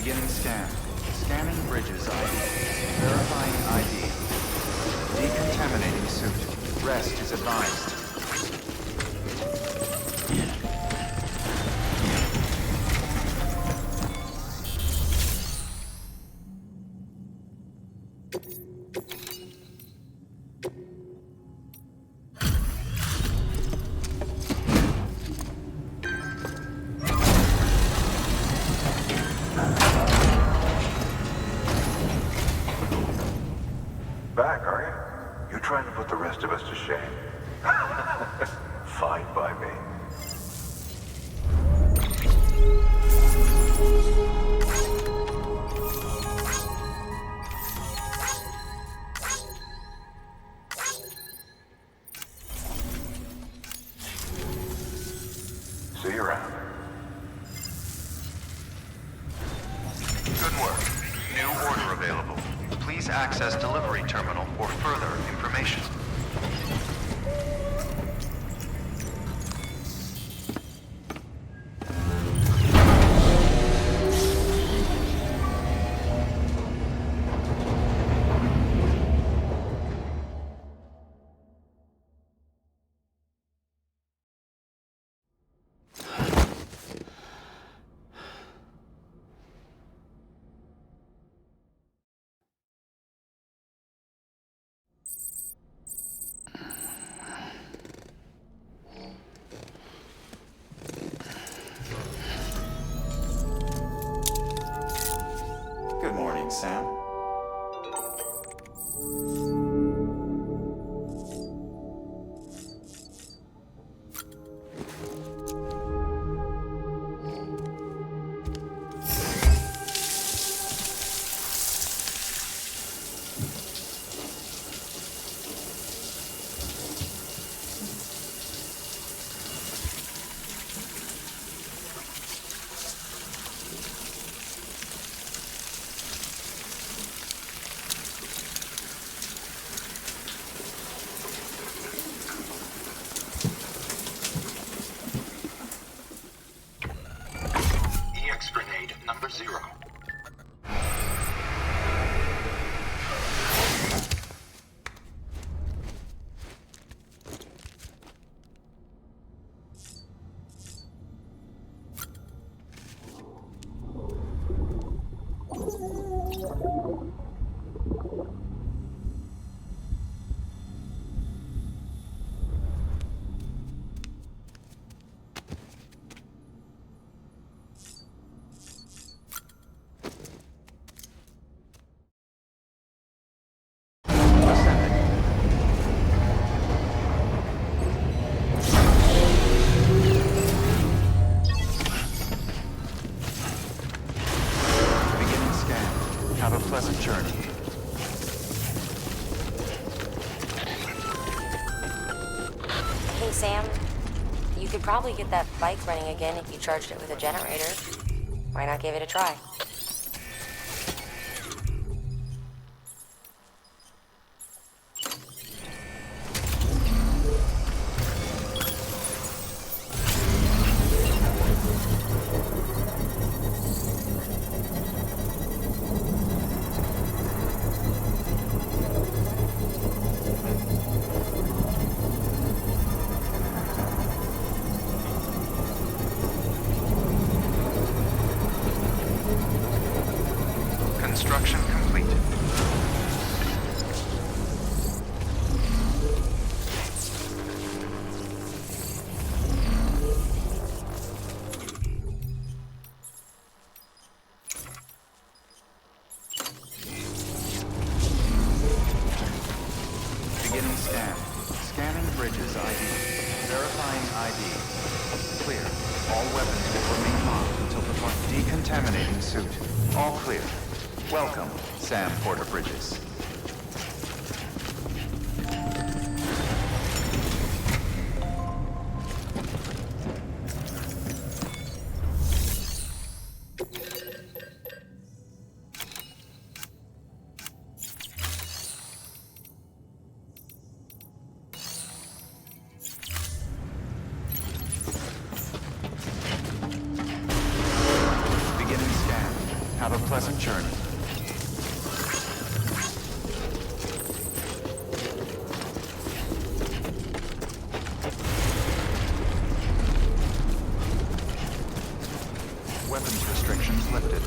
Beginning scan. Scanning bridges ID. Verifying ID. Decontaminating suit. Rest is advised. Back, are you? You trying to put the rest of us to shame? Fine by me. See you around. Good work. New order available. Please access delivery terminal for further information. Good morning, Sam. Grenade number 0. Have a pleasant journey. Hey, Sam. You could probably get that bike running again if you charged it with a generator. Why not give it a try? Construction complete. Beginning scan. Scanning bridges ID. Verifying ID. Clear. All weapons will remain locked until the decontaminating suit. All clear. Welcome, Sam Porter Bridges. Have a pleasant journey. Weapons restrictions lifted.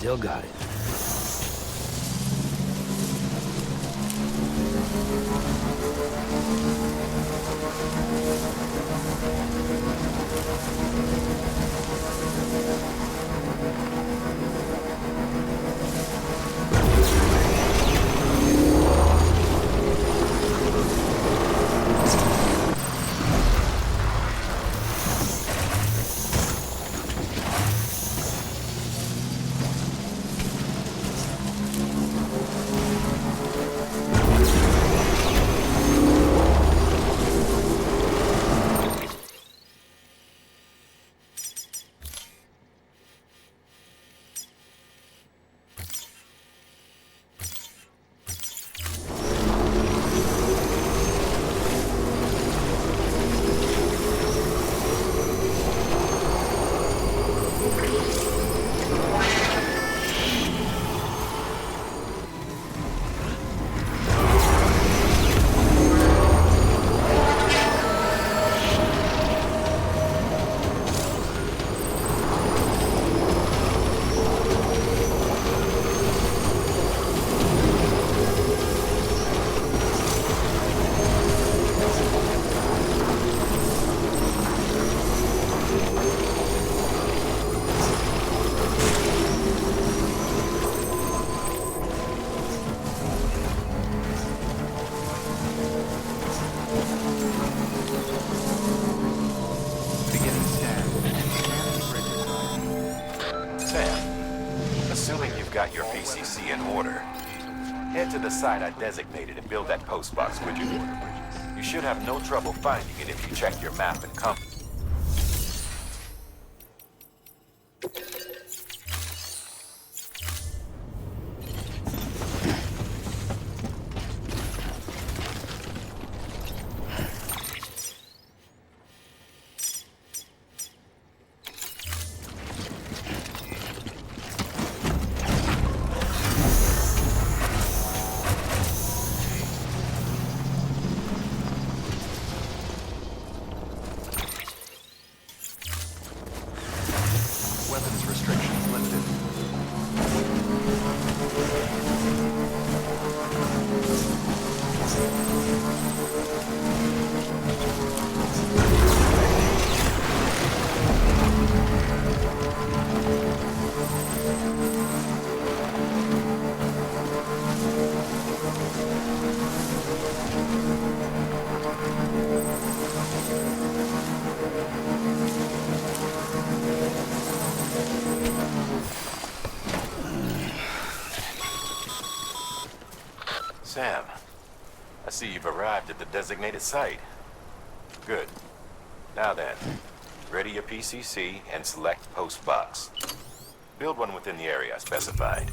Still got it. Got your PCC in order. Head to the site I designated and build that post box, would you? You should have no trouble finding it if you check your map and compass. Weapons restrictions lifted. Sam, I see you've arrived at the designated site. Good. Now then, ready your PCC and select post box. Build one within the area specified.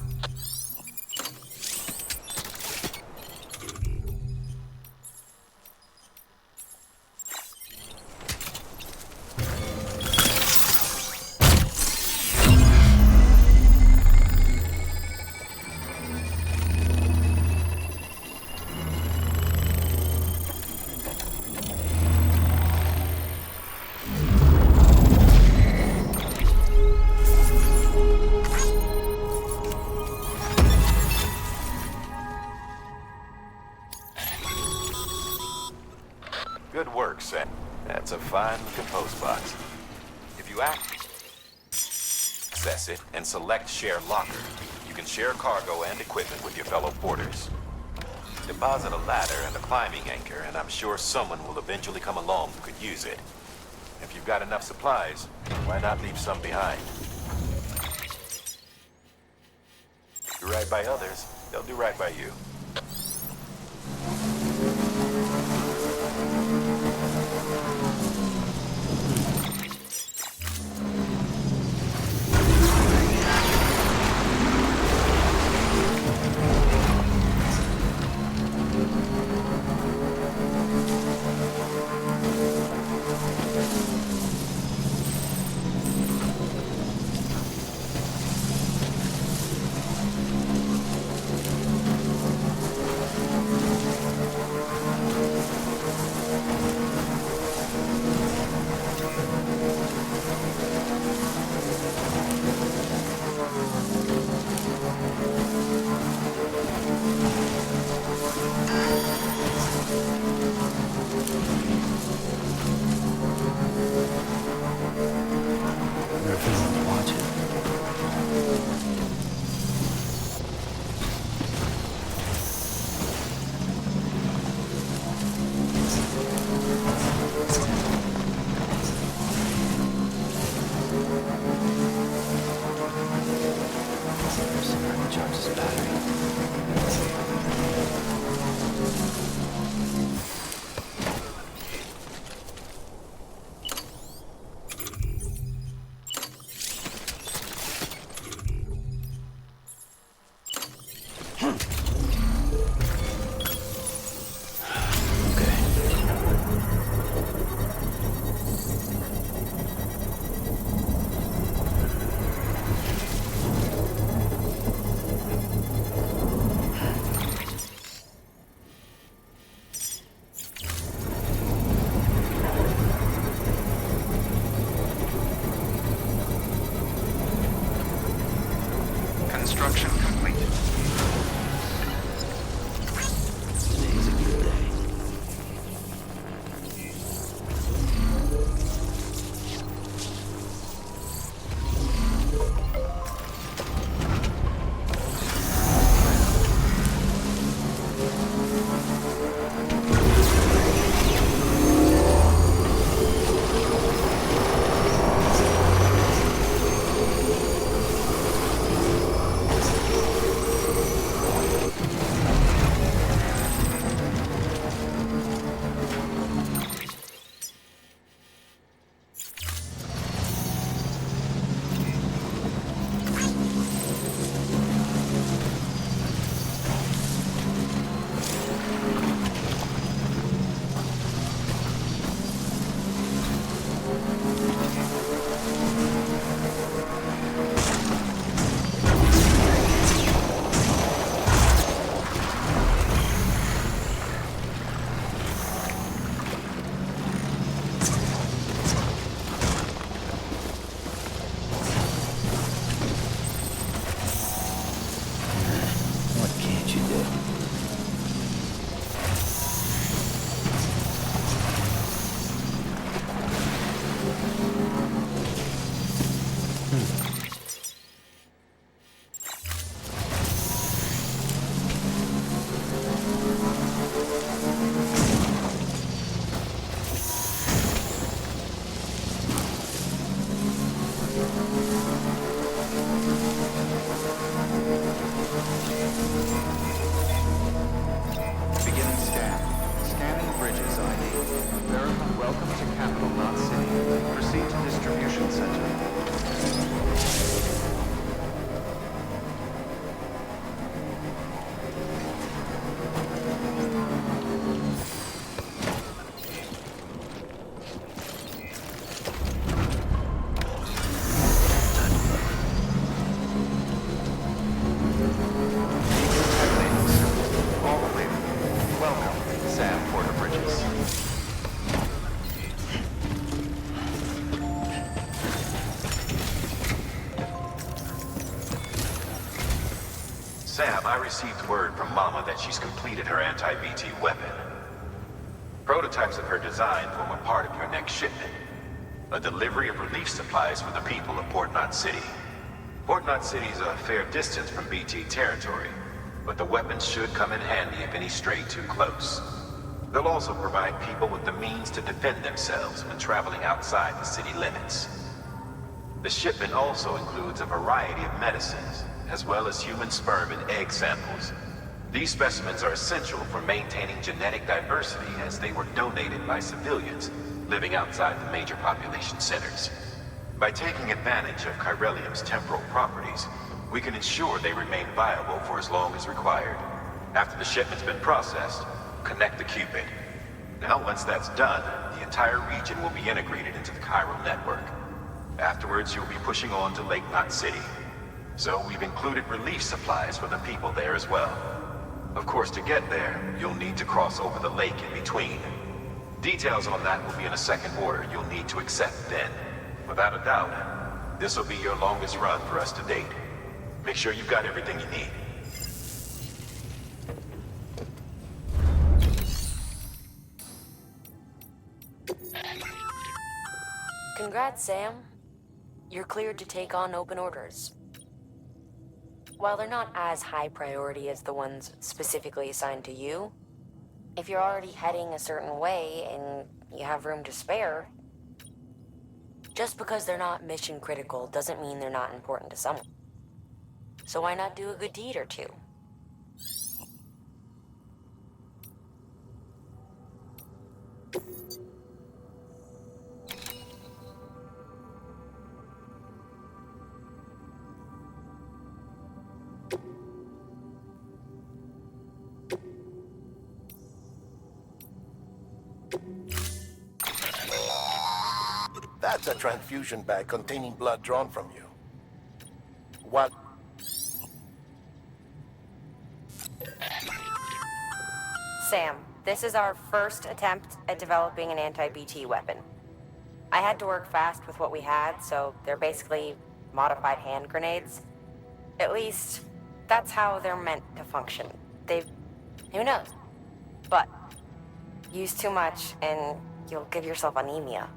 Good work, Sam. That's a fine-looking post box. If you access it and select Share Locker, you can share cargo and equipment with your fellow porters. Deposit a ladder and a climbing anchor, and I'm sure someone will eventually come along who could use it. If you've got enough supplies, why not leave some behind? Do right by others, they'll do right by you. Scanning bridges ID. Welcome to Capital, not City. Proceed to distribution center. Decontaminating suit. All clear. Welcome, Sam Porter Bridges. Sam, I received word from Mama that she's completed her anti-BT weapon. Prototypes of her design form a part of your next shipment. A delivery of relief supplies for the people of Port Knot City. Port Knot City is a fair distance from BT territory, but the weapons should come in handy if any stray too close. They'll also provide people with the means to defend themselves when traveling outside the city limits. The shipment also includes a variety of medicines, as well as human sperm and egg samples. These specimens are essential for maintaining genetic diversity as they were donated by civilians living outside the major population centers. By taking advantage of chiralium's temporal properties, we can ensure they remain viable for as long as required. After the shipment's been processed, connect the Cupid. Now, once that's done, the entire region will be integrated into the chiral network. Afterwards, you'll be pushing on to Lake Knot City. So we've included relief supplies for the people there as well. Of course, to get there, you'll need to cross over the lake in between. Details on that will be in a second order you'll need to accept then. Without a doubt, this will be your longest run for us to date. Make sure you've got everything you need. Congrats, Sam. You're cleared to take on open orders. While they're not as high priority as the ones specifically assigned to you, if you're already heading a certain way and you have room to spare, just because they're not mission critical doesn't mean they're not important to someone. So why not do a good deed or two? That's a transfusion bag containing blood drawn from you. What? Sam, this is our first attempt at developing an anti-BT weapon. I had to work fast with what we had, so they're basically modified hand grenades. At least, that's how they're meant to function. Who knows? But, use too much and you'll give yourself anemia.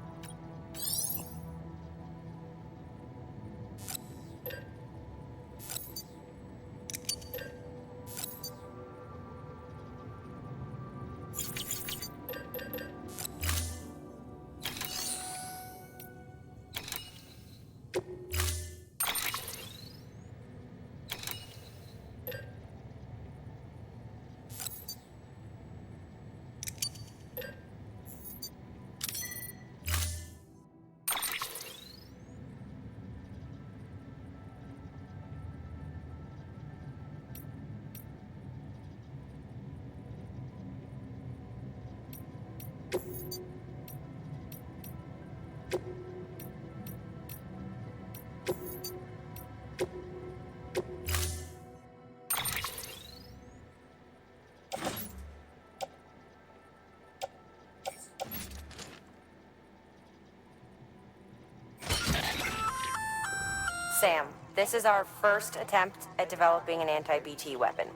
Sam, this is our first attempt at developing an anti-BT weapon.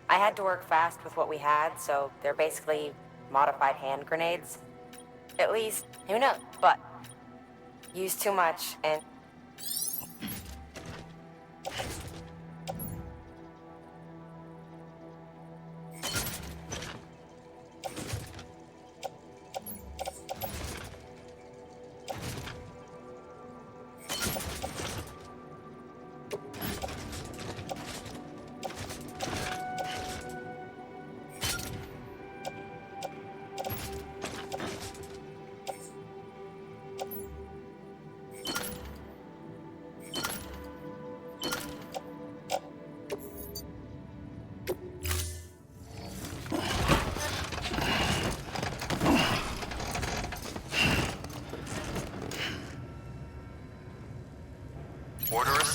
I had to work fast with what we had, so they're basically modified hand grenades. At least, who knows? But, use too much and...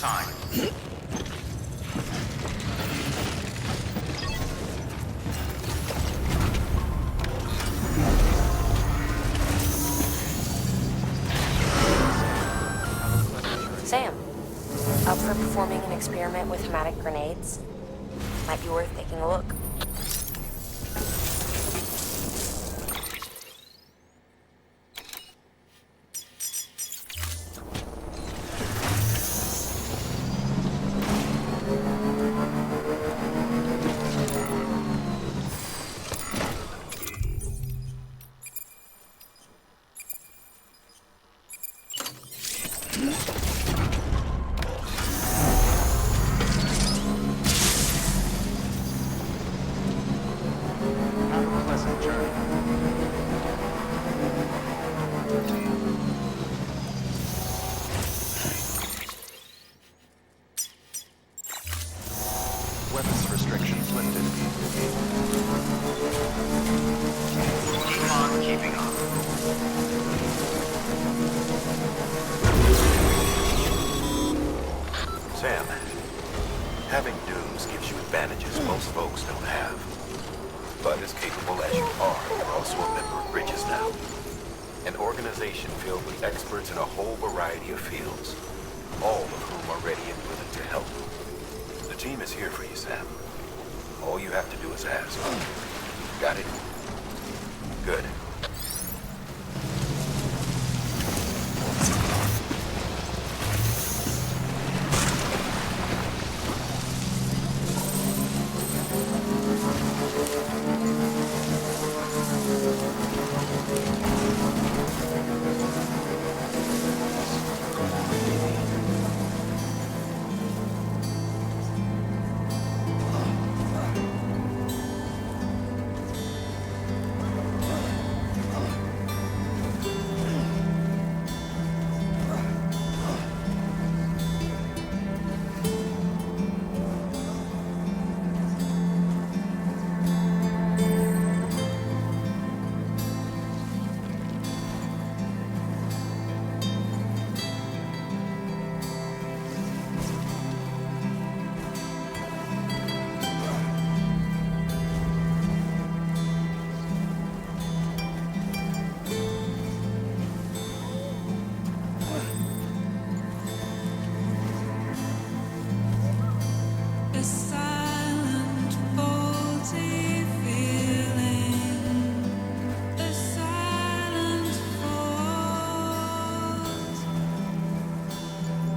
assigned. Sam, up for performing an experiment with hematic grenades? Might be worth taking a look. Have a pleasant journey. Weapons restrictions lifted. Keep on keeping on. Sam, having dooms gives you advantages most folks don't have. But as capable as you are, you're also a member of Bridges now. An organization filled with experts in a whole variety of fields, all of whom are ready and willing to help. The team is here for you, Sam. All you have to do is ask. Got it? Good. A silent, faulty feeling. A silent fault.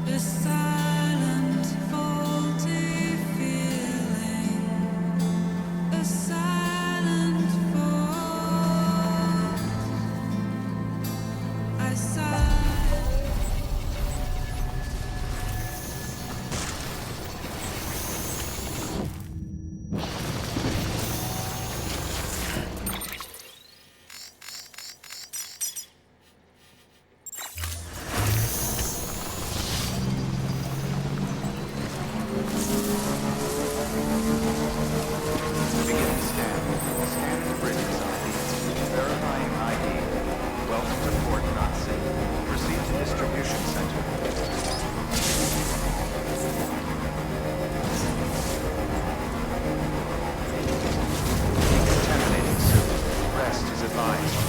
A silent, faulty feeling. A silent fault. I sigh. Beginning scan. Scanning bridges ID. Verifying ID. Welcome to Port Not Safe. Proceed to distribution center. Decontaminating suit. Rest is advised.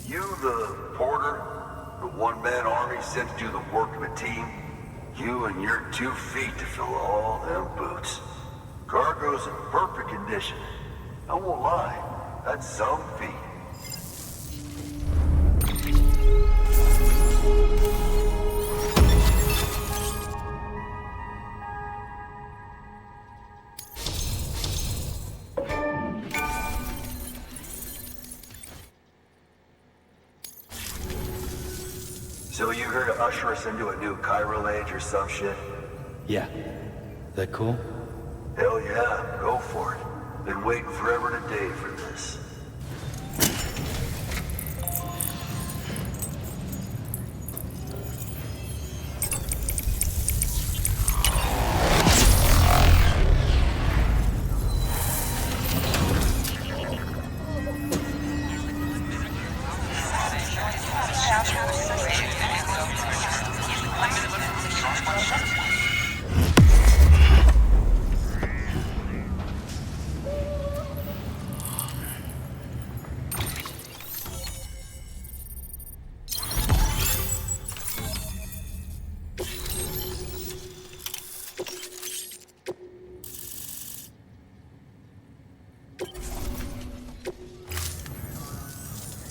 You the porter? The one-man army sent to do the work of a team? You and your 2 feet to fill all them boots. Cargo's in perfect condition. I won't lie, that's some feat. So you here to usher us into a new chiral age or some shit? Yeah. That cool? Hell yeah, go for it. Been waiting forever and a day for this.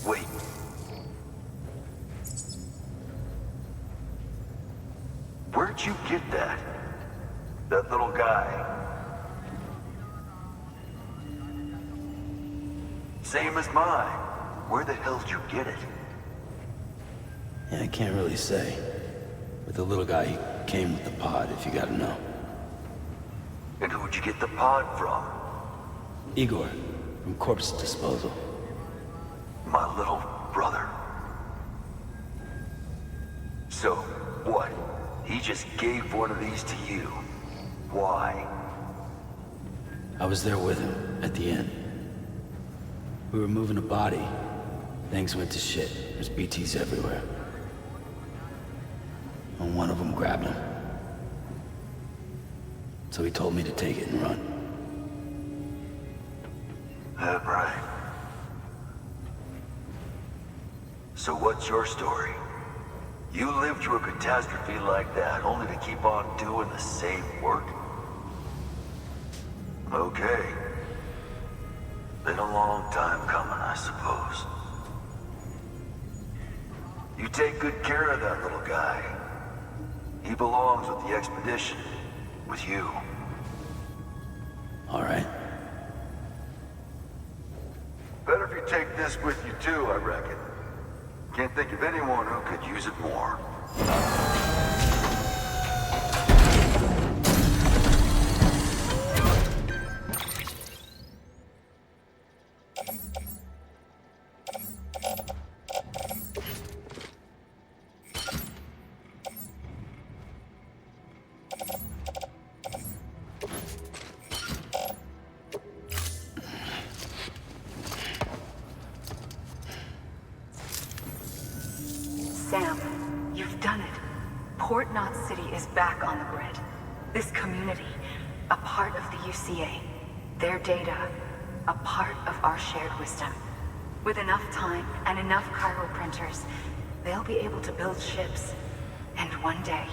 Wait. Where'd you get that? That little guy? Same as mine. Where the hell did you get it? Yeah, I can't really say. With the little guy, he came with the pod, if you gotta know. And who'd you get the pod from? Igor, from Corpse Disposal. My little brother. So, what? He just gave one of these to you. Why? I was there with him, at the end. We were moving a body. Things went to shit. There's BTs everywhere. And one of them grabbed him. So he told me to take it and run. Right. So what's your story? You lived through a catastrophe like that, only to keep on doing the same work? Okay. Been a long time coming, I suppose. You take good care of that little guy. He belongs with the expedition. With you. All right. Better if you take this with you too, I reckon. Can't think of anyone who could use it more. Sam, you've done it. Port Knot City is back on the grid. This community, a part of the UCA. Their data, a part of our shared wisdom. With enough time and enough chiral printers, they'll be able to build ships. And one day,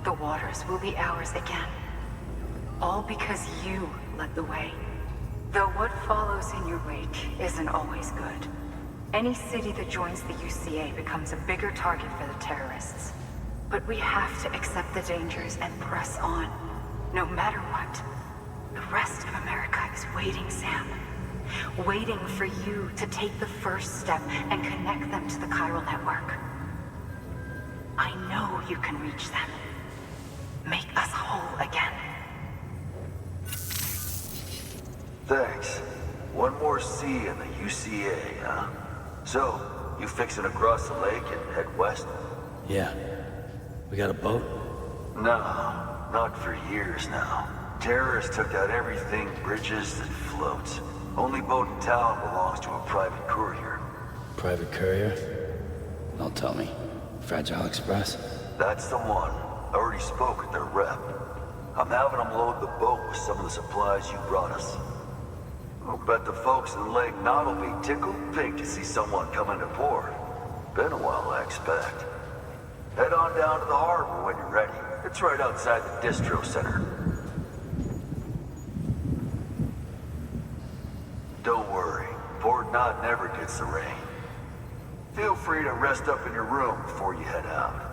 the waters will be ours again. All because you led the way. Though what follows in your wake isn't always good. Any city that joins the UCA becomes a bigger target for the terrorists. But we have to accept the dangers and press on, no matter what. The rest of America is waiting, Sam. Waiting for you to take the first step and connect them to the chiral network. I know you can reach them. Make us whole again. Thanks. One more C in the UCA, huh? So, you fixing to cross the lake and head west? Yeah. We got a boat? No, not for years now. Terrorists took out everything bridges that floats. Only boat in town belongs to a private courier. Private courier? Don't tell me. Fragile Express? That's the one. I already spoke with their rep. I'm having them load the boat with some of the supplies you brought us. I'll bet the folks in Lake Knot will be tickled pink to see someone come into port. Been a while, I expect. Head on down to the harbor when you're ready. It's right outside the distro center. Don't worry, Port Knot never gets the rain. Feel free to rest up in your room before you head out.